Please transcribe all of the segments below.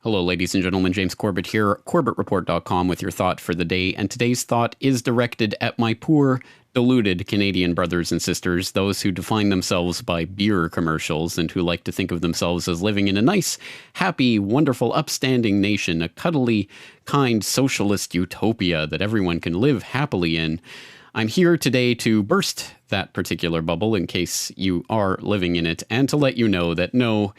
Hello, ladies and gentlemen. James Corbett here, CorbettReport.com with your thought for the day. And today's thought is directed at my poor, deluded Canadian brothers and sisters, those who define themselves by beer commercials and who like to think of themselves as living in a nice, happy, wonderful, upstanding nation, a cuddly, kind, socialist utopia that everyone can live happily in. I'm here today to burst that particular bubble in case you are living in it, and to let you know that no,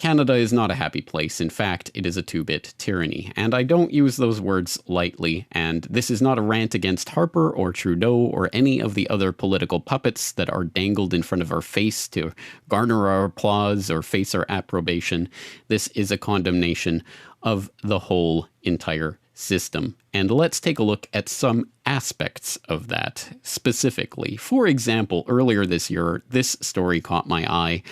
Canada is not a happy place. In fact, it is a two-bit tyranny. And I don't use those words lightly, and this is not a rant against Harper or Trudeau or any of the other political puppets that are dangled in front of our face to garner our applause or face our approbation. This is a condemnation of the whole entire system. And let's take a look at some aspects of that specifically. For example, earlier this year, this story caught my eye.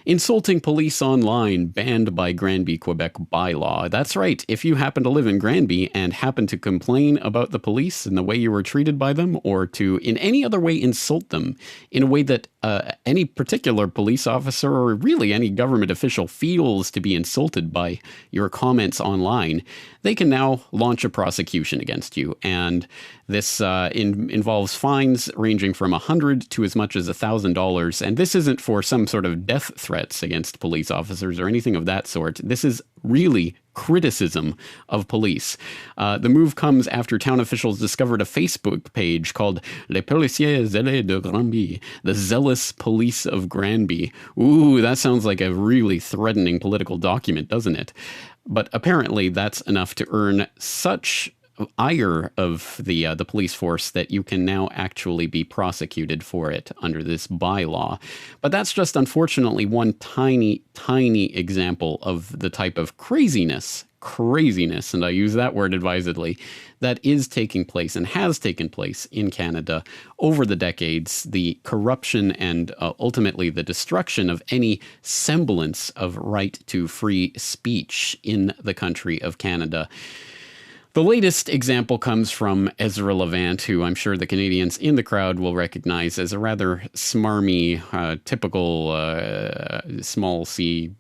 Insulting police online banned by Granby, Quebec bylaw. That's right. If you happen to live in Granby and happen to complain about the police and the way you were treated by them, or to in any other way insult them in a way that any particular police officer or really any government official feels to be insulted by your comments online, they can now launch a prosecution against you. And this involves fines ranging from $100 to as much as $1,000. And this isn't for some sort of death threats against police officers or anything of that sort. This is really criticism of police. The move comes after town officials discovered a Facebook page called Les Policiers Zélés de Granby, the Zealous Police of Granby. Ooh, that sounds like a really threatening political document, doesn't it? But apparently that's enough to earn such ire of the police force that you can now actually be prosecuted for it under this bylaw. But that's just unfortunately one tiny example of the type of craziness, and I use that word advisedly, that is taking place and has taken place in Canada over the decades. The corruption and ultimately the destruction of any semblance of right to free speech in the country of Canada. The latest example comes from Ezra Levant, who I'm sure the Canadians in the crowd will recognize as a rather smarmy, typical small c,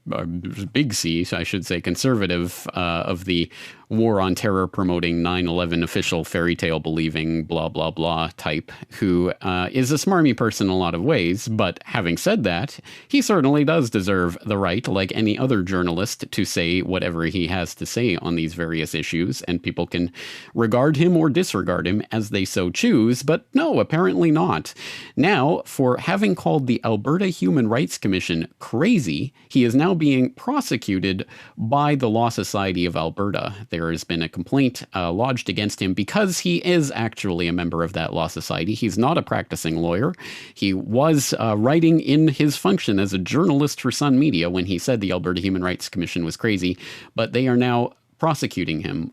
big C, I should say, conservative of the war on terror promoting 9/11 official fairy tale believing blah blah blah type, who is a smarmy person in a lot of ways. But having said that, he certainly does deserve the right, like any other journalist, to say whatever he has to say on these various issues, and people can regard him or disregard him as they so choose. But no, apparently not. Now, for having called the Alberta Human Rights Commission crazy, he is now being prosecuted by the Law Society of Alberta. There has been a complaint lodged against him because he is actually a member of that law society. He's not a practicing lawyer. He was writing in his function as a journalist for Sun Media when he said the Alberta Human Rights Commission was crazy, but they are now prosecuting him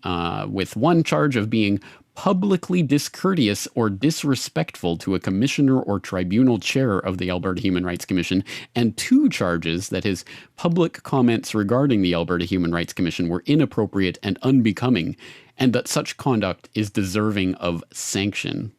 with one charge of being publicly discourteous or disrespectful to a commissioner or tribunal chair of the Alberta Human Rights Commission, and two charges that his public comments regarding the Alberta Human Rights Commission were inappropriate and unbecoming, and that such conduct is deserving of sanction.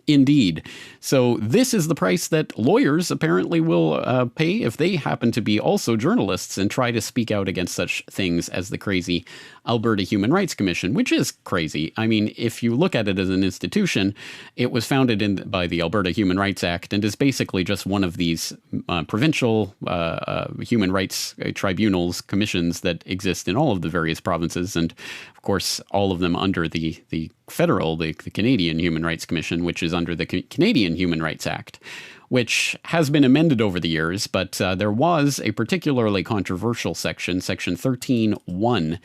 Indeed. So this is the price that lawyers apparently will pay if they happen to be also journalists and try to speak out against such things as the crazy Alberta Human Rights Commission, which is crazy. I mean, if you look at it as an institution, it was founded by the Alberta Human Rights Act and is basically just one of these provincial human rights tribunals, commissions that exist in all of the various provinces, and of course all of them under the federal, the Canadian Human Rights Commission, which is under the Canadian Human Rights Act, which has been amended over the years, but there was a particularly controversial section, Section 13(1),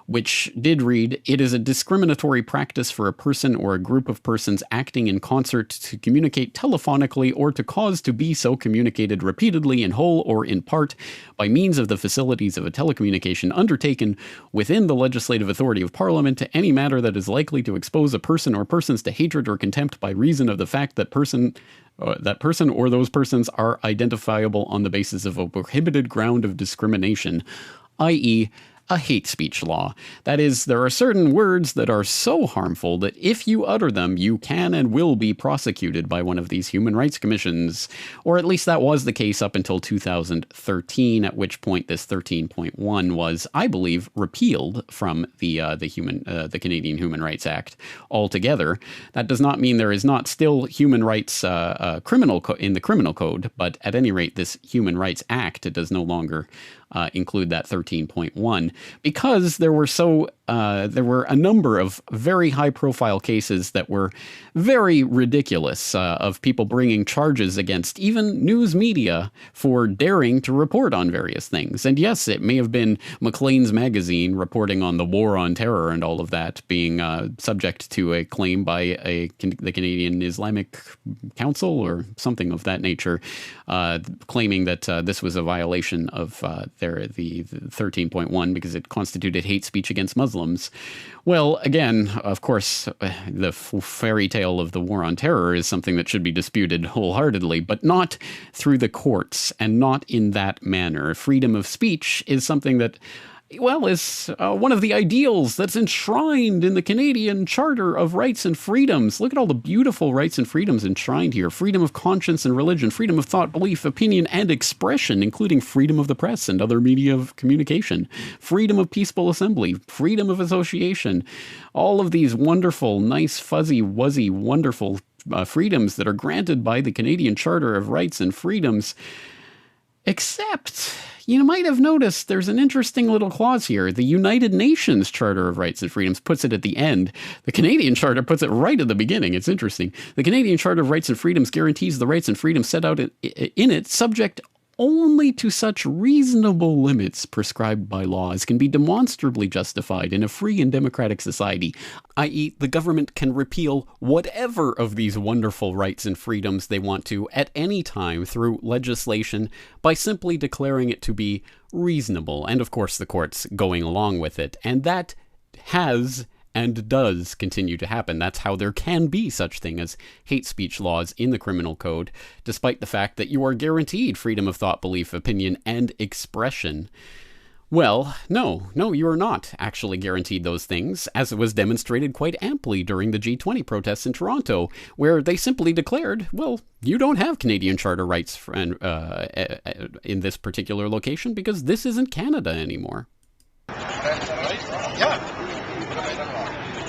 which did read, "It is a discriminatory practice for a person or a group of persons acting in concert to communicate telephonically or to cause to be so communicated repeatedly in whole or in part by means of the facilities of a telecommunication undertaken within the legislative authority of Parliament to any matter that is likely to expose a person or persons to hatred or contempt by reason of the fact that person or those persons are identifiable on the basis of a prohibited ground of discrimination, i.e., a hate speech law. That is, there are certain words that are so harmful that if you utter them, you can and will be prosecuted by one of these human rights commissions. Or at least that was the case up until 2013, at which point this 13.1 was, I believe, repealed from the Canadian Human Rights Act altogether. That does not mean there is not still human rights in the criminal code, but at any rate, this Human Rights Act does no longer include that 13.1 because there were a number of very high-profile cases that were very ridiculous of people bringing charges against even news media for daring to report on various things. And yes, it may have been Maclean's magazine reporting on the war on terror and all of that being subject to a claim by the Canadian Islamic Council or something of that nature, claiming that this was a violation of the 13.1 because it constituted hate speech against Muslims. Well, again, of course, the fairy tale of the war on terror is something that should be disputed wholeheartedly, but not through the courts and not in that manner. Freedom of speech is something that, well, is one of the ideals that's enshrined in the Canadian Charter of Rights and Freedoms. Look at all the beautiful rights and freedoms enshrined here. Freedom of conscience and religion, freedom of thought, belief, opinion, and expression, including freedom of the press and other media of communication, freedom of peaceful assembly, freedom of association. All of these wonderful, nice, fuzzy, wuzzy, wonderful freedoms that are granted by the Canadian Charter of Rights and Freedoms. Except, you might have noticed there's an interesting little clause here. The United Nations Charter of Rights and Freedoms puts it at the end. The Canadian Charter puts it right at the beginning. It's interesting. The Canadian Charter of Rights and Freedoms guarantees the rights and freedoms set out in it, subject only to such reasonable limits prescribed by law as can be demonstrably justified in a free and democratic society, i.e. the government can repeal whatever of these wonderful rights and freedoms they want to at any time through legislation by simply declaring it to be reasonable, and of course the courts going along with it. And that has and does continue to happen. That's how there can be such thing as hate speech laws in the criminal code, despite the fact that you are guaranteed freedom of thought, belief, opinion, and expression. Well, no, you are not actually guaranteed those things, as it was demonstrated quite amply during the G20 protests in Toronto, where they simply declared, well, you don't have Canadian Charter rights in this particular location because this isn't Canada anymore. Yeah.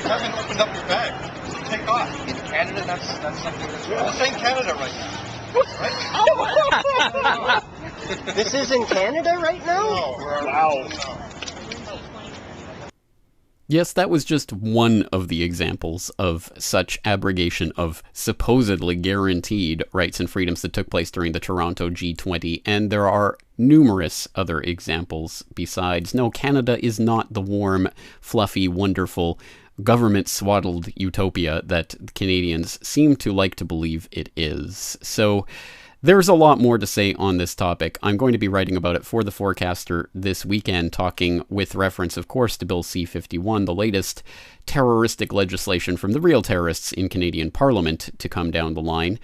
You haven't opened up your bag. So take off. In Canada, that's something that's wrong. This ain't Canada right now. This is in Canada right now? No, wow. Yes, that was just one of the examples of such abrogation of supposedly guaranteed rights and freedoms that took place during the Toronto G20, and there are numerous other examples besides. No, Canada is not the warm, fluffy, wonderful, government-swaddled utopia that Canadians seem to like to believe it is. So there's a lot more to say on this topic. I'm going to be writing about it for The Forecaster this weekend, talking with reference, of course, to Bill C-51, the latest terroristic legislation from the real terrorists in Canadian Parliament to come down the line.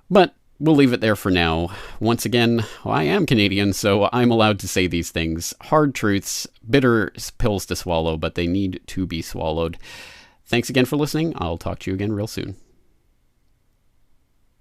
But we'll leave it there for now. Once again, I am Canadian, so I'm allowed to say these things. Hard truths, bitter pills to swallow, but they need to be swallowed. Thanks again for listening. I'll talk to you again real soon.